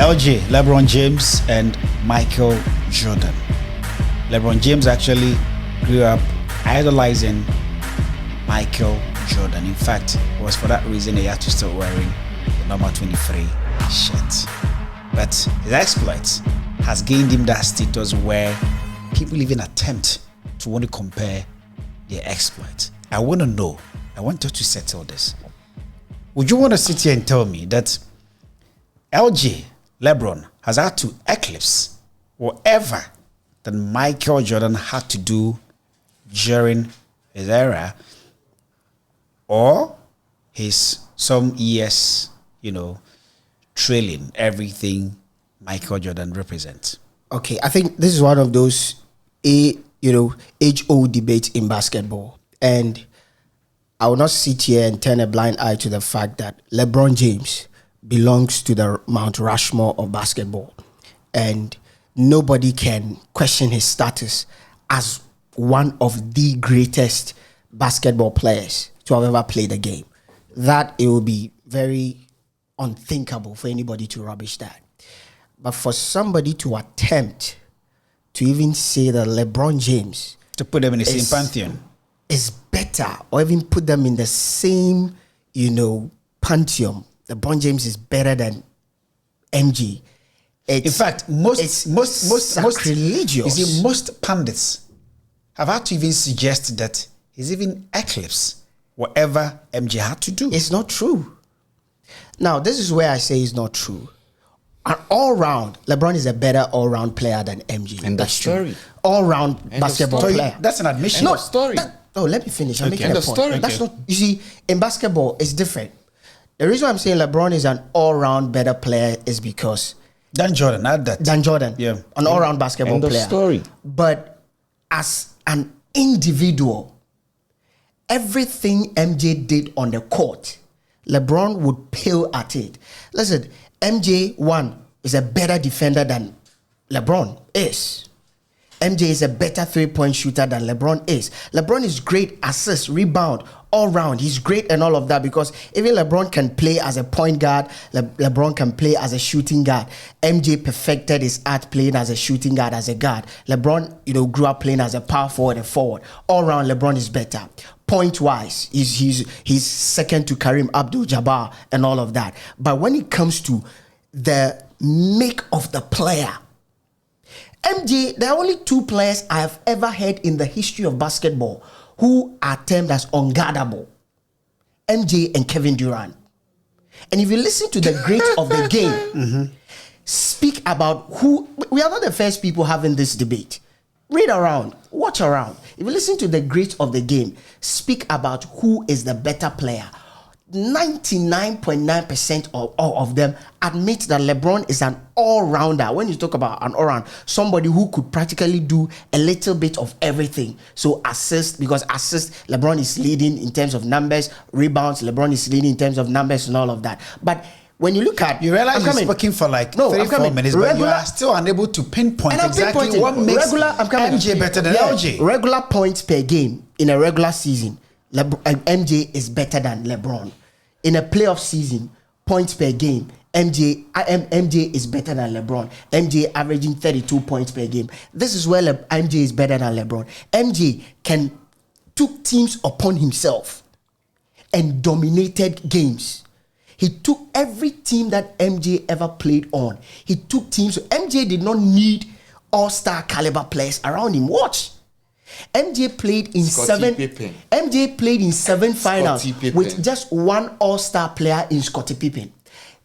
LJ, Lebron James, and Michael Jordan. Lebron James actually grew up idolizing Michael Jordan. In fact, it was for that reason he had to start wearing the number 23 shirt. But his exploits has gained him that status where people even attempt to want to compare their exploits. I want to know, I want you to settle this. Would you want to sit here and tell me that LJ, Lebron, has had to eclipse whatever that Michael Jordan had to do during his era, or his some years, trailing everything Michael Jordan represents? Okay, I think this is one of those age-old debates in basketball, and I will not sit here and turn a blind eye to the fact that LeBron James belongs to the Mount Rushmore of basketball, and nobody can question his status as one of the greatest basketball players to have ever played the game. That it will be very unthinkable for anybody to rubbish that. But for somebody to attempt to even say that LeBron James, to put them in the same pantheon, is better, or even put them in the same, pantheon, LeBron James is better than MG. In fact, most sacrilegious. You see, most pundits have had to even suggest that he's even eclipsed whatever MJ had to do. It's not true. Now, this is where I say it's not true. An all-round, LeBron is a better all-round player than MJ. And that's true. All-round basketball player. That's an admission. No story. Let me finish. I'm making End a of point. story. That's not. You see, in basketball, it's different. The reason I'm saying LeBron is an all-round better player is because Dan Jordan, add that. Dan Jordan, Yeah. an all-round basketball End of player. story. But as an individual, everything MJ did on the court, LeBron would pale at it. Listen, MJ, one, is a better defender than LeBron is. MJ is a better three-point shooter than LeBron is. LeBron is great assist, rebound, all round. He's great and all of that because even LeBron can play as a point guard. LeBron can play as a shooting guard. MJ perfected his art playing as a shooting guard, as a guard. LeBron, grew up playing as a power forward and forward. All round, LeBron is better. Point-wise, he's second to Kareem Abdul-Jabbar and all of that. But when it comes to the make of the player, MJ, there are only two players I have ever heard in the history of basketball who are termed as unguardable: MJ and Kevin Durant. And if you listen to the great of the game, speak about who, we are not the first people having this debate. Read around, watch around. If you listen to the great of the game, speak about who is the better player. 99.9% of them admit that LeBron is an all-rounder. When you talk about an all-round, somebody who could practically do a little bit of everything. So because LeBron is leading in terms of numbers, rebounds, LeBron is leading in terms of numbers and all of that. But when you look at, you realize you're speaking for like 3-4 minutes, but you are still unable to pinpoint exactly what makes MJ better than LJ. Regular points per game in a regular season, MJ is better than LeBron. In a playoff season, points per game, MJ is better than LeBron. MJ averaging 32 points per game. This is where MJ is better than LeBron. MJ took teams upon himself and dominated games. He took every team that MJ ever played on. He took teams. MJ did not need all-star caliber players around him. Watch. MJ played in seven finals with just one all-star player in Scottie Pippen.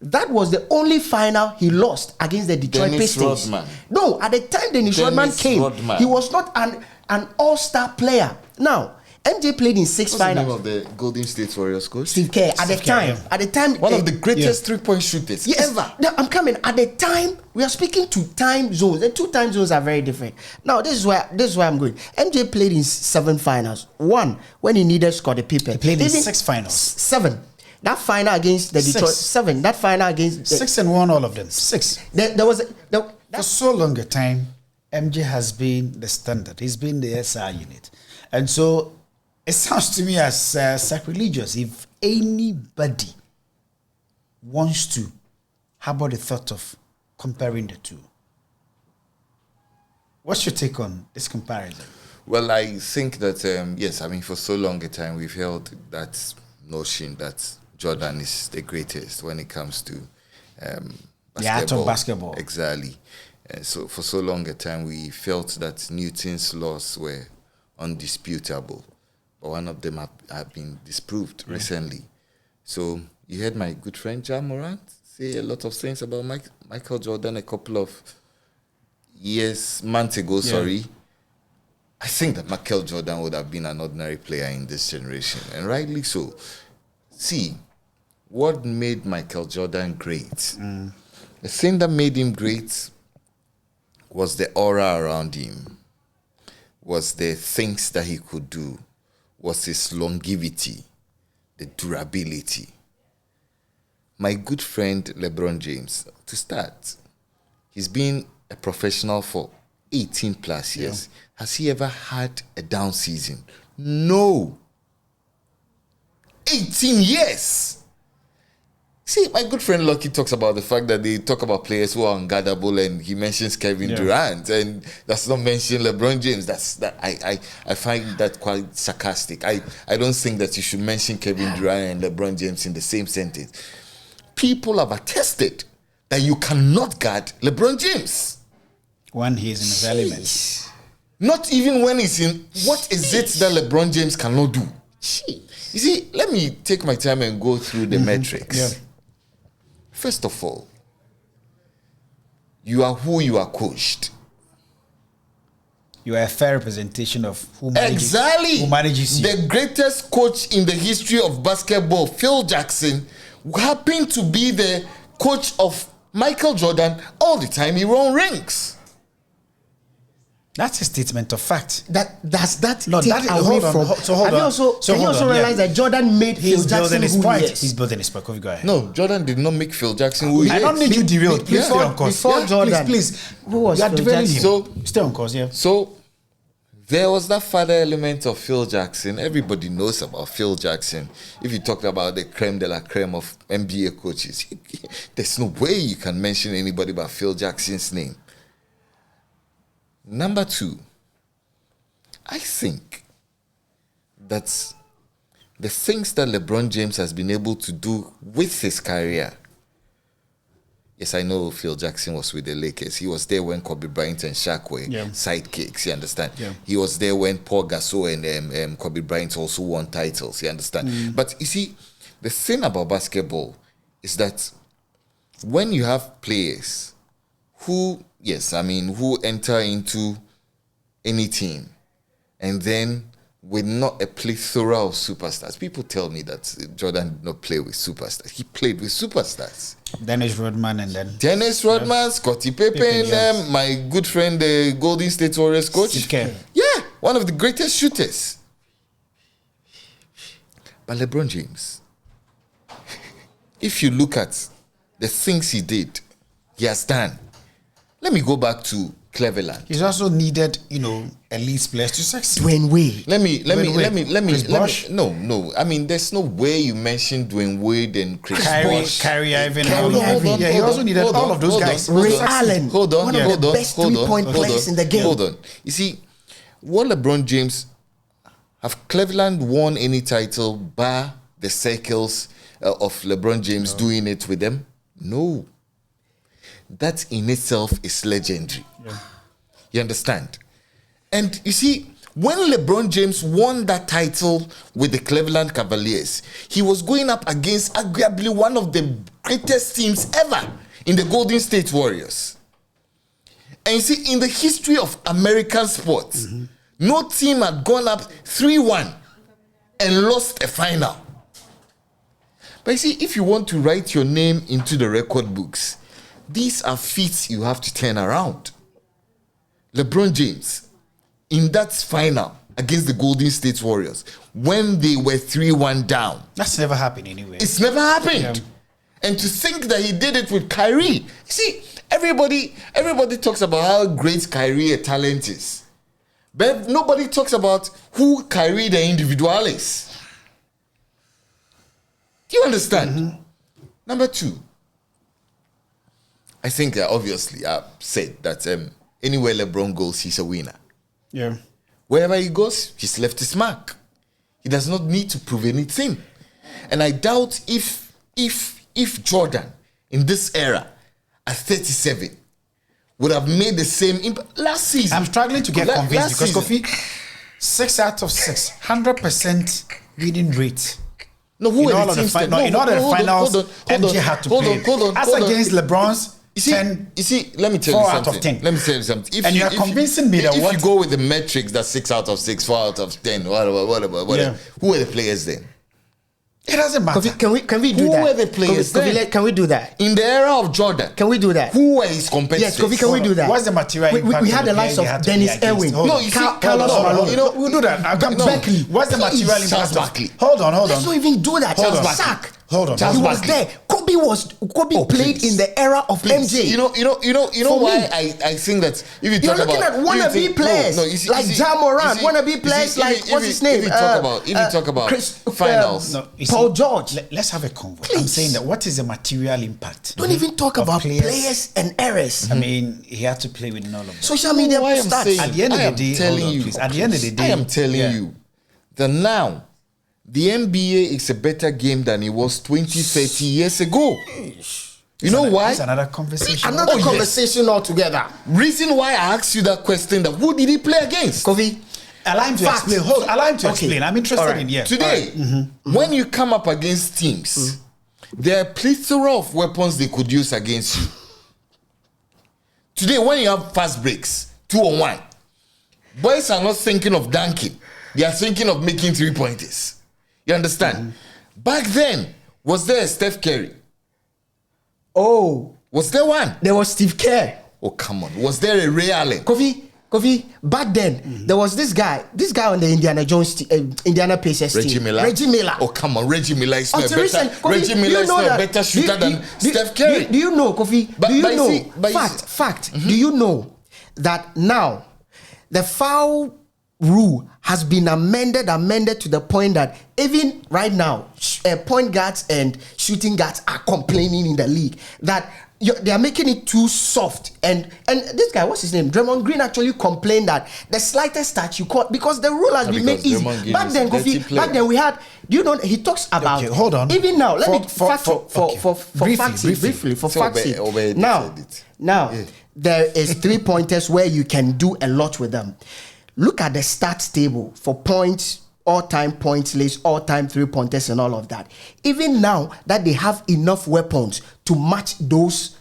That was the only final he lost against the Detroit Pistons. Rodman. No, at the time Dennis Rodman came, he was not an all-star player. Now, MJ played in 6 finals. What's the name of the Golden State Warriors coach? Steve Kerr. At the time, one of the greatest three-point shooters ever. Now, I'm coming. At the time, we are speaking to time zones. The two time zones are very different. Now, this is where I'm going. MJ played in 7 finals. 1 when he needed Scottie Pippen. He played in 6 finals. 7. That final against the Detroit. 7. That final against 6 and 1, all of them. 6. There was for so long a time, MJ has been the standard. He's been the SR unit, and so it sounds to me as sacrilegious if anybody wants to harbor the thought of comparing the two. What's your take on this comparison? Well, I think that, yes, I mean, for so long a time, we've held that notion that Jordan is the greatest when it comes to The art of basketball. Exactly. So for so long a time, we felt that Newton's laws were undisputable. But one of them have been disproved recently. So you heard my good friend Ja Morant say a lot of things about Michael Jordan a couple of months ago, sorry. I think that Michael Jordan would have been an ordinary player in this generation, and rightly so. See, what made Michael Jordan great? The thing that made him great was the aura around him, was the things that he could do, was his longevity, the durability. My good friend Lebron James, to start, he's been a professional for 18 plus years. Yeah. Has he ever had a down season? No. 18 years. See, my good friend Lucky talks about the fact that they talk about players who are unguardable, and he mentions Kevin Durant, and that's not mention LeBron James. I find that quite sarcastic. I don't think that you should mention Kevin Durant and LeBron James in the same sentence. People have attested that you cannot guard LeBron James when he's in his element. Not even when he's in. What is it that LeBron James cannot do? You see, let me take my time and go through the metrics. Yeah. First of all, you are who you are coached. You are a fair representation of who manages, exactly. Who manages you. The greatest coach in the history of basketball, Phil Jackson, happened to be the coach of Michael Jordan all the time he won rings. That's a statement of fact. Does that no, take that, away hold from? on, so hold on. Can you also realize that Jordan made Phil Jackson his who point. he is? He's building his point. Go ahead. No, Jordan did not make Phil Jackson who he is. I don't need you derailed. Please stay on course. Before Jordan, please. Who was you are Phil derailing Jackson? him. Stay on course, yeah. So there was that father element of Phil Jackson. Everybody knows about Phil Jackson. If you talk about the creme de la creme of NBA coaches, there's no way you can mention anybody but Phil Jackson's name. Number two, I think that the things that LeBron James has been able to do with his career. Yes, I know Phil Jackson was with the Lakers. He was there when Kobe Bryant and Shaq were sidekicks, you understand? Yeah. He was there when Paul Gasol and Kobe Bryant also won titles, you understand? But you see, the thing about basketball is that when you have players who enter into any team, and then with not a plethora of superstars. People tell me that Jordan did not play with superstars. He played with superstars. Dennis Rodman and then... Dennis Rodman, Scottie Pippen, yes. My good friend, the Golden State Warriors coach. Steve Kerr. Yeah, one of the greatest shooters. But LeBron James, if you look at the things he has done. Let me go back to Cleveland. He's also needed, elite players to succeed. Dwayne Wade. Let me. No. I mean, there's no way you mentioned Dwayne Wade and Chris Bosh. Kyrie Irving. Yeah, he also needed all of those guys. Ray Allen. One of the best three-point players in the game. Hold on. You see, what LeBron James, have Cleveland won any title bar the circles of LeBron James doing it with them? No. That in itself is legendary. Yeah. You understand? And you see, when LeBron James won that title with the Cleveland Cavaliers, he was going up against arguably one of the greatest teams ever in the Golden State Warriors. And you see, in the history of American sports, no team had gone up 3-1 and lost a final. But you see, if you want to write your name into the record books, these are feats you have to turn around. LeBron James, in that final against the Golden State Warriors, when they were 3-1 down. That's never happened anyway. It's never happened. Yeah. And to think that he did it with Kyrie. You see, everybody talks about how great Kyrie a talent is. But nobody talks about who Kyrie the individual is. Do you understand? Number two, I think obviously I've said that anywhere LeBron goes, he's a winner. Yeah. Wherever he goes, he's left his mark. He does not need to prove anything. And I doubt if Jordan in this era at 37 would have made the same impact last season. I'm struggling to get convinced because season. Kofi, 6 out of 6, 100% winning rate. No, who in are all the of the teams? in all the finals, MJ had to play. As against LeBron's You see, 10. you see, let me tell you 4 out something. of 10. Let me tell you something. And you are convincing me that if what- you go with the metrics that 6 out of 6, 4 out of 10, whatever, Yeah. who are the players then? It doesn't matter. Can we do Who that? were the players then? Can we do that? In the era of Jordan, Can we do that? who were his competitors? Yes, Kofi, can we do that? What's the material impact We had of the the likes players of they had to Dennis play against? Irwin. Hold No, on. you see, Carlos Malone. you know, We'll do that. I'll come No. Berkeley. What's the material Charles impact of... Barkley. Hold on. Let's not even do that. Hold on. Sack. Hold on. Charles He was Barkley. there. Kobe played please. in the era of MJ. You know For why me. I think that if you You're talk looking about at wannabe players like Ja Morant, wannabe players like what's his name? If you talk about finals, No, you Paul see, George. Let's have a convo. I'm Please. saying that what is the material impact? Don't even talk of about players and errors. I mean, he had to play with all of them. Social media why I'm stats. saying, At the end of I the am day, telling hold on, you, please. At the end of the day, I am telling yeah. you that now the NBA is a better game than it was 20, 30 years ago. You know why? It's another conversation. Another yes. conversation altogether. Reason why I asked you that question, that who did he play against? Kofi, Allow him to Fact. explain. Allow him to Okay. explain. I'm interested Alright. in yeah. Today, when you come up against teams, there are plethora of weapons they could use against you. Today, when you have fast breaks, 2-on-1, boys are not thinking of dunking. They are thinking of making 3-pointers. You understand? Back then, was there a Steph Curry? oh, Was there one? there was Steve Kerr. Oh, come on. Was there a Ray Allen? Kofi, back then, there was this guy on the Indiana Pacers Reggie team. Miller? Reggie Miller. Oh, come on. Reggie Miller is not a Until better, recent, Kofi, Reggie do Miller you is know not a that- better shooter than Steph Curry. Do you know, Kofi? But- do you but you know? see- but you see- Fact. Do you know that now the foul rule has been amended to the point that even right now, point guards and shooting guards are complaining in the league that they are making it too soft. And this guy, what's his name? Draymond Green actually complained that the slightest touch you caught because the rule has been made because easy. Draymond Green Back is then, a dirty Kofi, player. back then we had. Do you know he talks about? Okay, hold on. Even now, let me For briefly for So facts. Obey Now, said it. now there is 3 pointers where you can do a lot with them. Look at the stats table for points, all-time points list, all-time 3-pointers and all of that. Even now that they have enough weapons to match those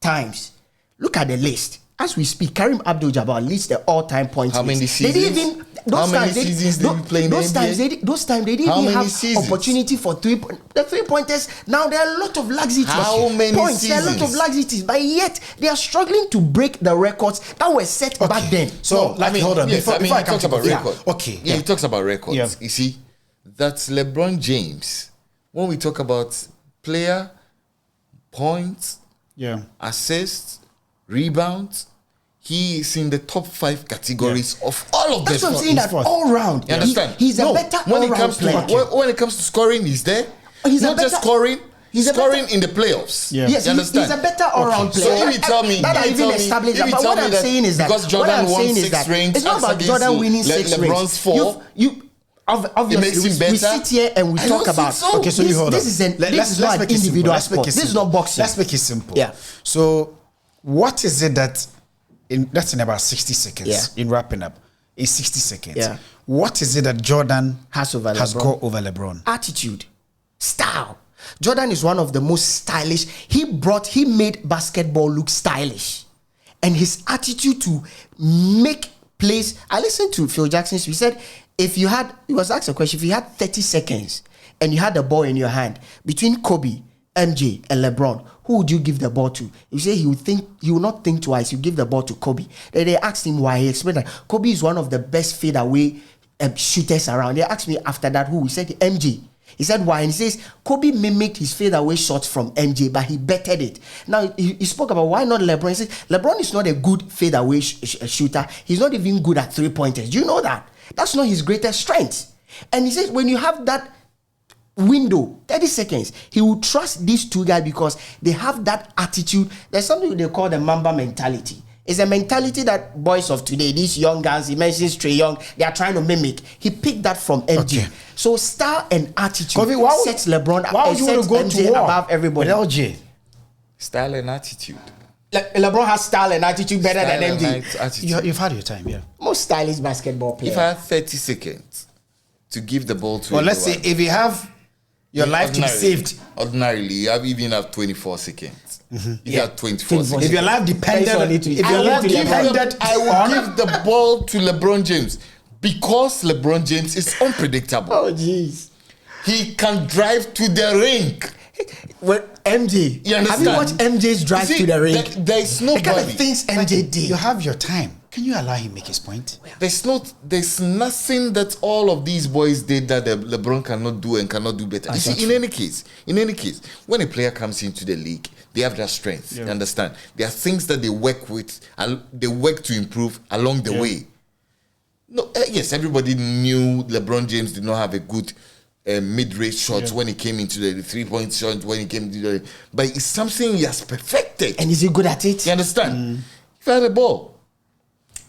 times, look at the list. As we speak, Kareem Abdul-Jabbar leads the all-time points How list. many They didn't seasons? even How many seasons did he play in the those times NBA? those times they didn't How even many have seasons? opportunity for the 3-pointers. Now there are a lot of laxities. How many points? There are a lot of seasons? laxities, but yet they are struggling to break the records that were set back then. So, hold on. Yes, Before he I come talks to about Kofi. records. Okay. Yeah, he talks about records. Yeah. You see, that's LeBron James. When we talk about player, points, Yeah. assists, rebounds, he is in the top 5 categories of all of That's them. what I'm saying. That fourth. all round, You understand? he's a No, better when it all-round comes player. to when it comes to scoring, he's there. He's a not just better- scoring. he's a scoring better- in the playoffs. Yeah. Yes, You he's a understand? better all-round So player. if you tell me, that I if you even tell me- established if that. you But tell what me I'm that saying is that because what Jordan I'm won saying is 6 that rings it's not as about against Jordan winning 6 LeBron's rings. 4, Obviously, makes him we better? sit here and we I talk don't think about. so. Okay, so you hold this on. is an Let's this is not an make it simple. individual Let's make sport. it This is simple. not boxing. Let's make it simple. Yeah. So, what is it that's in about 60 seconds Yeah. in wrapping up? In 60 seconds. Yeah. What is it that Jordan Has has LeBron. got over LeBron? Attitude, style. Jordan is one of the most stylish. He made basketball look stylish, and his attitude to make plays. I listened to Phil Jackson. He said, he was asked a question. If you had 30 seconds and you had the ball in your hand between Kobe, MJ, and LeBron, who would you give the ball to? You say he would not think twice. You give the ball to Kobe. Then they asked him why. He explained that Kobe is one of the best fadeaway shooters around. They asked me after that who. He said MJ. He said why, and he says Kobe mimicked his fadeaway shots from MJ, but he bettered it. Now he spoke about why not LeBron. He says LeBron is not a good fadeaway shooter. He's not even good at 3-pointers. Do you know that? That's not his greatest strength. And he says when you have that window, 30 seconds, he will trust these two guys because they have that attitude. There's something they call the Mamba mentality. It's a mentality that boys of today, these young guys, he mentions Trae Young, they are trying to mimic. He picked that from MJ. Okay. So style and attitude Kofi, sets LeBron, why would you want to go MJ to war above everybody. with LJ? Style and attitude. LeBron has style and attitude better Style than and MJ. attitude. You've had your time, yeah. Most stylish basketball players. If I had 30 seconds to give the ball to Well, let's say everyone, if you have your life to be saved, Ordinarily, you even have 24 seconds. If you have 24 24 seconds. if your life depended, if I your will life give depended I will on give the ball to LeBron James because LeBron James is unpredictable. Oh, jeez. He can drive to the ring. Well, MJ, You understand? have you watched MJ's drive You see, to the ring? There is The kind of nobody. things MJ did. you have your time. Can you allow him make his point? There's nothing that all of these boys did that LeBron cannot do and cannot do better. You see, in any case, when a player comes into the league, they have that strength. You understand? There are things that they work with and they work to improve along the way. No, yes, everybody knew LeBron James did not have a good mid-range shots when he came into the 3-point shot, when he came into the, but it's something he has perfected. And is he good at it? You understand? If you had a ball,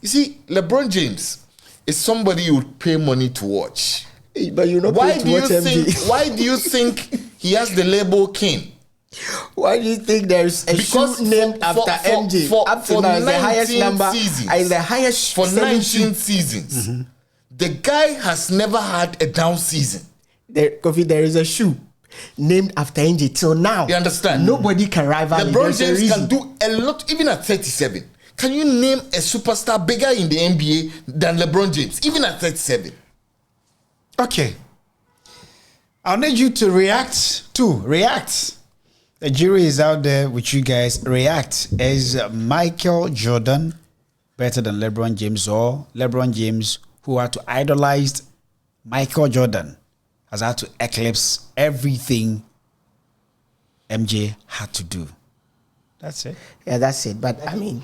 you see, LeBron James is somebody you would pay money to watch. But you're not Why paying do to you watch think? MJ. Why do you think he has the label king? Why do you think there's a Because shoe named after MJ? Up to now, it's the highest 19 number. seasons. Is the highest For selling 19 shoe. seasons, the guy has never had a down season. Kofi, there is a shoe named after MJ till now. You understand? Nobody can rival him. LeBron There's a James reason. can do a lot, even at 37. Can you name a superstar bigger in the NBA than LeBron James, even at 37? Okay. I'll need you to react. The jury is out there with you guys. React. Is Michael Jordan better than LeBron James, or LeBron James, who had to idolize Michael Jordan, has had to eclipse everything MJ had to do? That's it. Yeah, that's it. But I mean,